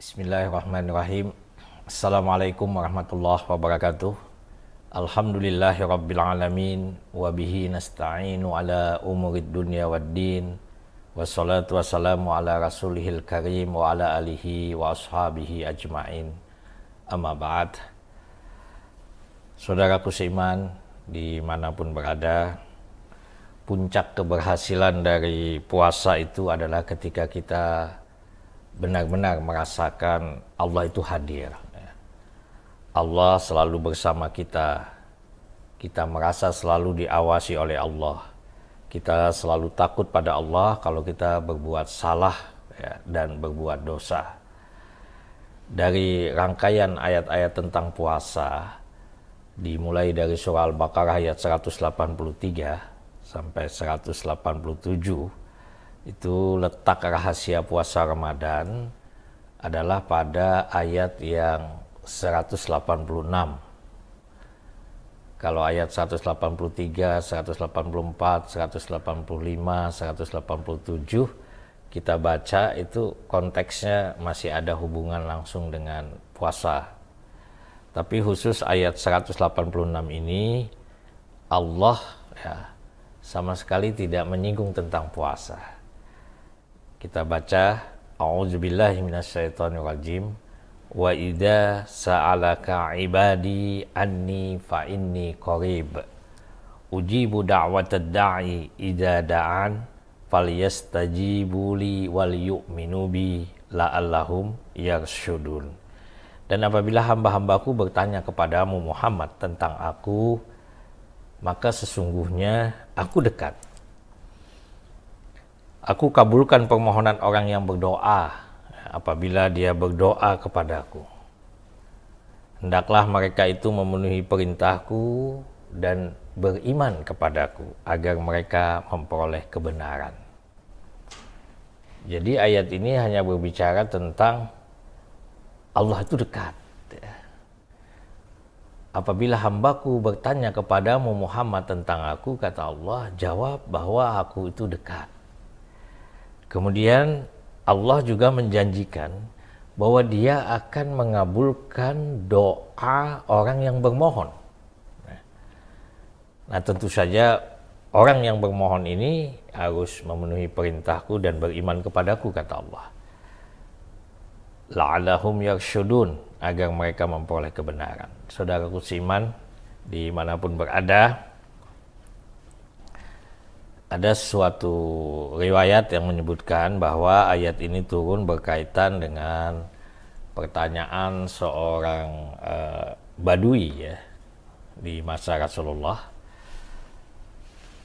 Bismillahirrahmanirrahim. Assalamualaikum warahmatullahi wabarakatuh. Alhamdulillahirabbil alamin wa bihi nasta'inu ala umurid dunya waddin. Wassalatu wassalamu ala rasulihil karim wa ala alihi wa ashabihi ajma'in. Amma ba'd. Saudaraku seiman dimanapun berada, puncak keberhasilan dari puasa itu adalah ketika kita benar-benar merasakan Allah itu hadir. Allah selalu bersama kita. Kita merasa selalu diawasi oleh Allah. Kita selalu takut pada Allah kalau kita berbuat salah dan berbuat dosa. Dari rangkaian ayat-ayat tentang puasa, dimulai dari surah Al-Baqarah ayat 183 sampai 187, itu letak rahasia puasa Ramadan adalah pada ayat yang 186. Kalau ayat 183, 184, 185, 187 kita baca, itu konteksnya masih ada hubungan langsung dengan puasa. Tapi khusus ayat 186 ini Allah sama sekali tidak menyinggung tentang puasa. Kita baca, A'udzubillahi minasyaitonirrajim. Wa idza sa'alaka ibadi anni fa inni qarib. Ujibu da'watad da'i idza da'an falyastajibu li wal yu'minu bi la'allahum yarsyudun. Dan apabila hamba-hambaku bertanya kepadamu Muhammad tentang aku, maka sesungguhnya aku dekat. Aku kabulkan permohonan orang yang berdoa apabila dia berdoa kepadaku. Hendaklah mereka itu memenuhi perintahku dan beriman kepadaku agar mereka memperoleh kebenaran. Jadi ayat ini hanya berbicara tentang Allah itu dekat. Apabila hambaku bertanya kepadamu Muhammad tentang aku, kata Allah, jawab bahwa aku itu dekat. Kemudian Allah juga menjanjikan bahwa dia akan mengabulkan doa orang yang bermohon. Nah, tentu saja orang yang bermohon ini harus memenuhi perintahku dan beriman kepadaku, kata Allah. La'allahum yarsyudun, agar mereka memperoleh kebenaran. Saudaraku seiman dimanapun berada, ada suatu riwayat yang menyebutkan bahwa ayat ini turun berkaitan dengan pertanyaan seorang Badui di masa Rasulullah.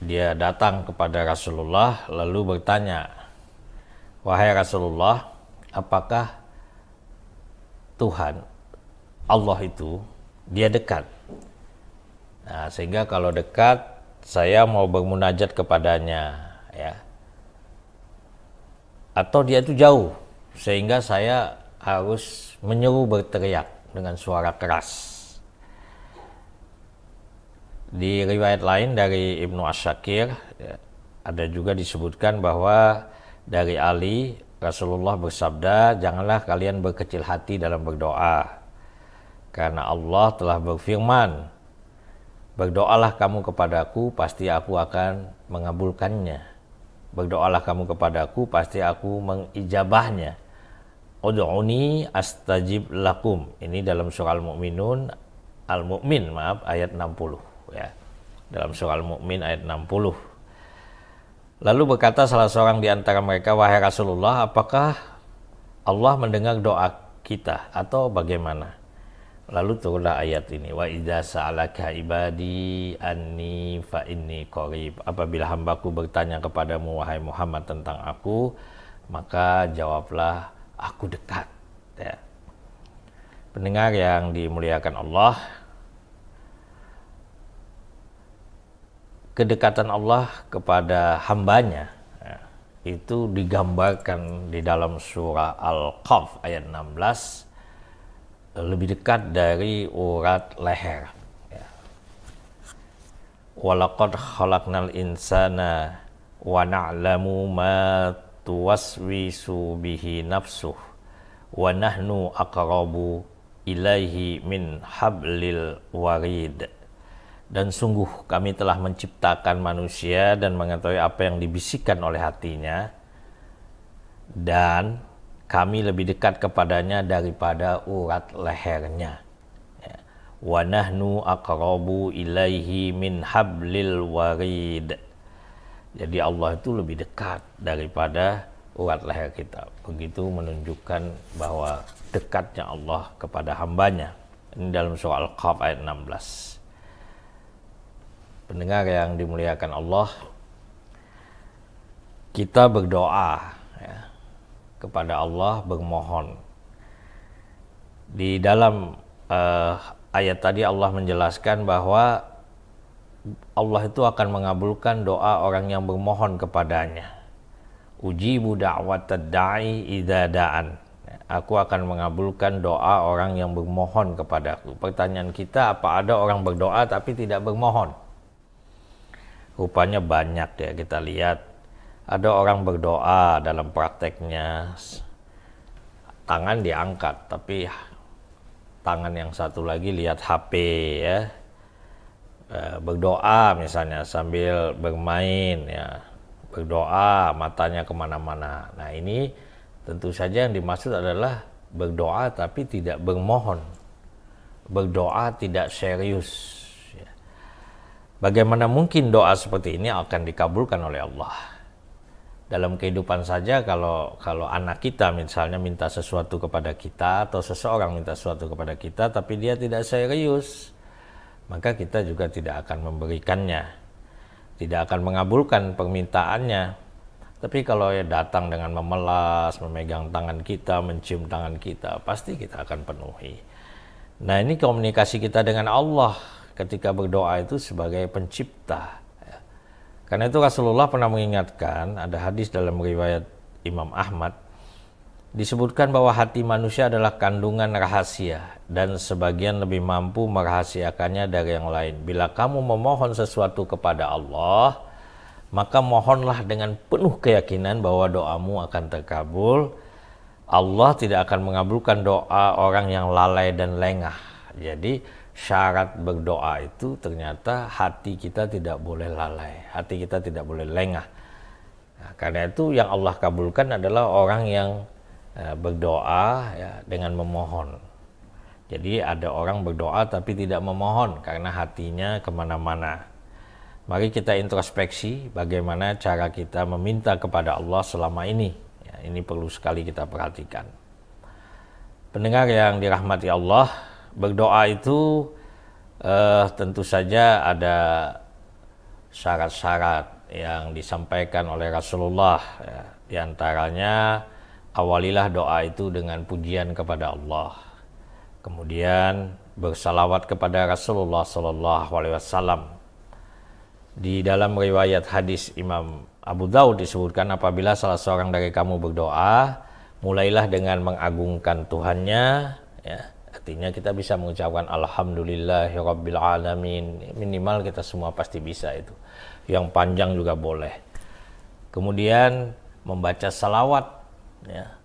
Dia datang kepada Rasulullah lalu bertanya, "Wahai Rasulullah, apakah Tuhan Allah itu dia dekat? Nah, sehingga kalau dekat saya mau bermunajat kepadanya, atau dia itu jauh sehingga saya harus menyeru berteriak dengan suara keras." Di riwayat lain dari Ibnu Asyakir ada juga disebutkan bahwa dari Ali, Rasulullah bersabda, "Janganlah kalian berkecil hati dalam berdoa, karena Allah telah berfirman, berdoalah kamu kepadaku, pasti aku akan mengabulkannya. Berdoalah kamu kepadaku, pasti aku mengijabahnya. Ud'uni astajib lakum." Ini dalam surah Al-Mu'min, ayat 60 Dalam surah Al-Mu'min ayat 60. Lalu berkata salah seorang di antara mereka, "Wahai Rasulullah, apakah Allah mendengar doa kita atau bagaimana?" Lalu turunlah ayat ini, "Wa idza sa'alaka ibadi anni fa inni qarib." Apabila hambaku bertanya kepadamu wahai Muhammad tentang aku, maka jawablah, aku dekat. Pendengar yang dimuliakan Allah, kedekatan Allah kepada hambanya itu digambarkan di dalam surah Al-Qaf ayat 16, lebih dekat dari urat leher. Walaqad khalaqnal insana wa na'lamu ma tuwaswisu bihi nafsuh wa nahnu aqrabu ilaihi min hablil warid. Dan sungguh kami telah menciptakan manusia dan mengetahui apa yang dibisikkan oleh hatinya, dan kami lebih dekat kepadanya daripada urat lehernya. Wa nahnu aqrabu ilaihi min hablil warid. Jadi Allah itu lebih dekat daripada urat leher kita. Begitu menunjukkan bahwa dekatnya Allah kepada hambanya. Ini dalam surah Al-Kahf ayat 16. Pendengar yang dimuliakan Allah, kita berdoa ya, kepada Allah, bermohon. Di dalam ayat tadi Allah menjelaskan bahwa Allah itu akan mengabulkan doa orang yang bermohon kepadanya. Ujibu da'watad da'i idza da'an. Aku akan mengabulkan doa orang yang bermohon kepadaku. Pertanyaan kita, apa ada orang berdoa tapi tidak bermohon? Rupanya banyak ya, kita lihat. Ada orang berdoa dalam prakteknya, tangan diangkat, tapi tangan yang satu lagi lihat HP ya. Berdoa misalnya sambil bermain ya. Berdoa matanya kemana-mana. Nah ini tentu saja yang dimaksud adalah berdoa tapi tidak bermohon. Berdoa tidak serius. Bagaimana mungkin doa seperti ini akan dikabulkan oleh Allah? Dalam kehidupan saja, kalau anak kita misalnya minta sesuatu kepada kita, atau seseorang minta sesuatu kepada kita tapi dia tidak serius, maka kita juga tidak akan memberikannya, tidak akan mengabulkan permintaannya. Tapi kalau datang dengan memelas, memegang tangan kita, mencium tangan kita, pasti kita akan penuhi. Nah ini komunikasi kita dengan Allah ketika berdoa itu sebagai pencipta. Karena itu Rasulullah pernah mengingatkan, ada hadis dalam riwayat Imam Ahmad, disebutkan bahwa hati manusia adalah kandungan rahasia dan sebagian lebih mampu merahasiakannya dari yang lain. Bila kamu memohon sesuatu kepada Allah, maka mohonlah dengan penuh keyakinan bahwa doamu akan terkabul. Allah tidak akan mengabulkan doa orang yang lalai dan lengah. Jadi syarat berdoa itu ternyata hati kita tidak boleh lalai, hati kita tidak boleh lengah. Nah, karena itu yang Allah kabulkan adalah orang yang berdoa ya, dengan memohon. Jadi ada orang berdoa tapi tidak memohon karena hatinya kemana-mana. Mari kita introspeksi bagaimana cara kita meminta kepada Allah selama ini. Ya, ini perlu sekali kita perhatikan. Pendengar yang dirahmati Allah, berdoa itu tentu saja ada syarat-syarat yang disampaikan oleh Rasulullah ya. Di antaranya, awalilah doa itu dengan pujian kepada Allah, kemudian bersalawat kepada Rasulullah SAW. Di dalam riwayat hadis Imam Abu Daud disebutkan, apabila salah seorang dari kamu berdoa, mulailah dengan mengagungkan Tuhannya ya. Artinya kita bisa mengucapkan Alhamdulillahirabbil alamin. Minimal kita semua pasti bisa itu. Yang panjang juga boleh. Kemudian membaca salawat ya.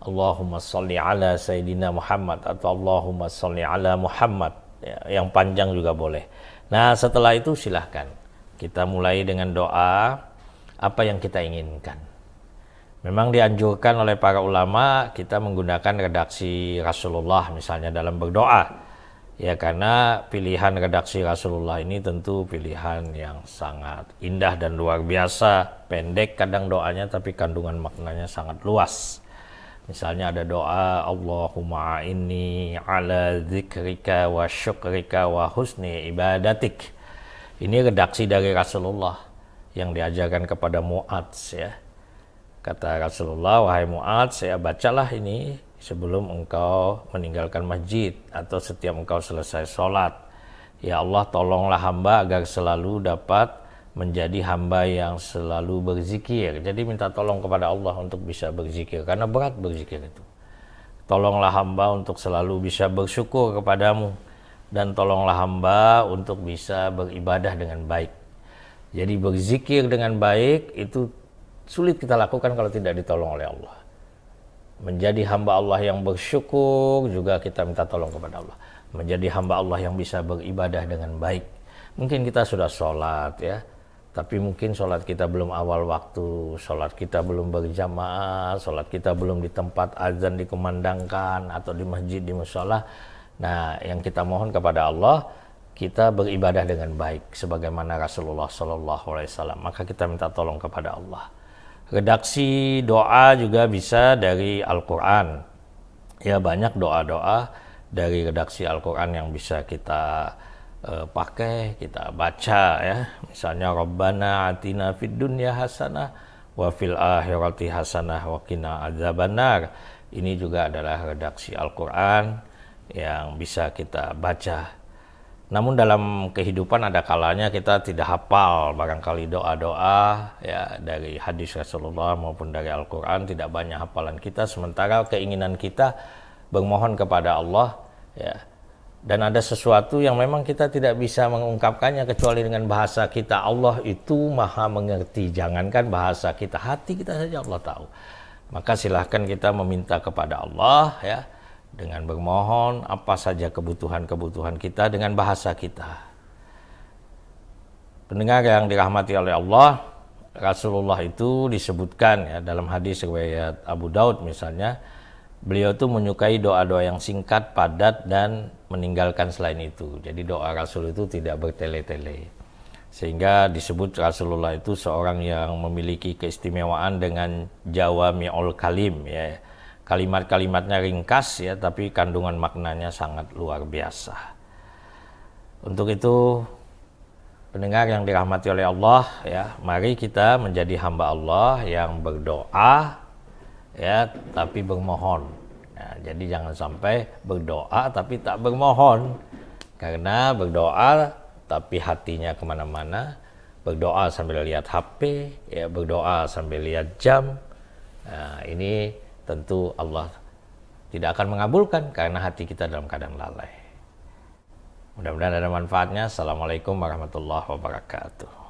Allahumma sholli ala Sayyidina Muhammad atau Allahumma sholli ala Muhammad ya. Yang panjang juga boleh. Nah setelah itu silahkan kita mulai dengan doa apa yang kita inginkan. Memang dianjurkan oleh para ulama kita menggunakan redaksi Rasulullah misalnya dalam berdoa. Ya karena pilihan redaksi Rasulullah ini tentu pilihan yang sangat indah dan luar biasa. Pendek kadang doanya tapi kandungan maknanya sangat luas. Misalnya ada doa Allahumma inni ala dzikrika wa syukrika wa husni ibadatik. Ini redaksi dari Rasulullah yang diajarkan kepada Mu'adz ya. Kata Rasulullah, wahai Mu'adz, saya bacalah ini sebelum engkau meninggalkan masjid atau setiap engkau selesai sholat. Ya Allah, tolonglah hamba agar selalu dapat menjadi hamba yang selalu berzikir. Jadi minta tolong kepada Allah untuk bisa berzikir, karena berat berzikir itu. Tolonglah hamba untuk selalu bisa bersyukur kepadamu, dan tolonglah hamba untuk bisa beribadah dengan baik. Jadi berzikir dengan baik itu sulit kita lakukan kalau tidak ditolong oleh Allah. menjadi hamba Allah yang bersyukur, juga kita minta tolong kepada Allah. Menjadi hamba Allah yang bisa beribadah dengan baik. Mungkin kita sudah sholat ya, tapi mungkin sholat kita belum awal waktu, sholat kita belum berjamaah, sholat kita belum di tempat azan dikumandangkan atau di masjid, di mushola. Nah, yang kita mohon kepada Allah, kita beribadah dengan baik sebagaimana Rasulullah SAW. Maka kita minta tolong kepada Allah. Redaksi doa juga bisa dari Al-Quran. Ya, banyak doa-doa dari redaksi Al-Quran yang bisa kita pakai, kita baca ya. Misalnya Rabbana atina fid dunya hasanah wa fil akhirati hasanah wa qina adzabannar. Ini juga adalah redaksi Al-Quran yang bisa kita baca. Namun dalam kehidupan ada kalanya kita tidak hafal barangkali doa-doa ya dari hadis Rasulullah maupun dari Al-Quran, tidak banyak hafalan kita, sementara keinginan kita bermohon kepada Allah ya. Dan ada sesuatu yang memang kita tidak bisa mengungkapkannya kecuali dengan bahasa kita. Allah itu maha mengerti, jangankan bahasa kita, hati kita saja Allah tahu. Maka silahkan kita meminta kepada Allah ya, dengan bermohon apa saja kebutuhan-kebutuhan kita dengan bahasa kita. Pendengar yang dirahmati oleh Allah, Rasulullah itu disebutkan ya dalam hadis riwayat Abu Daud misalnya, beliau itu menyukai doa-doa yang singkat, padat, dan meninggalkan selain itu. Jadi doa Rasul itu tidak bertele-tele. Sehingga disebut Rasulullah itu seorang yang memiliki keistimewaan dengan jawami'ul kalim ya. Kalimat-kalimatnya ringkas ya, tapi kandungan maknanya sangat luar biasa. Untuk itu, pendengar yang dirahmati oleh Allah ya, mari kita menjadi hamba Allah yang berdoa ya, tapi bermohon. Nah, jadi jangan sampai berdoa tapi tak bermohon. Karena berdoa tapi hatinya kemana-mana, berdoa sambil lihat HP, ya, berdoa sambil lihat jam. Nah, ini tentu Allah tidak akan mengabulkan karena hati kita dalam keadaan lalai. Mudah-mudahan ada manfaatnya. Assalamualaikum warahmatullahi wabarakatuh.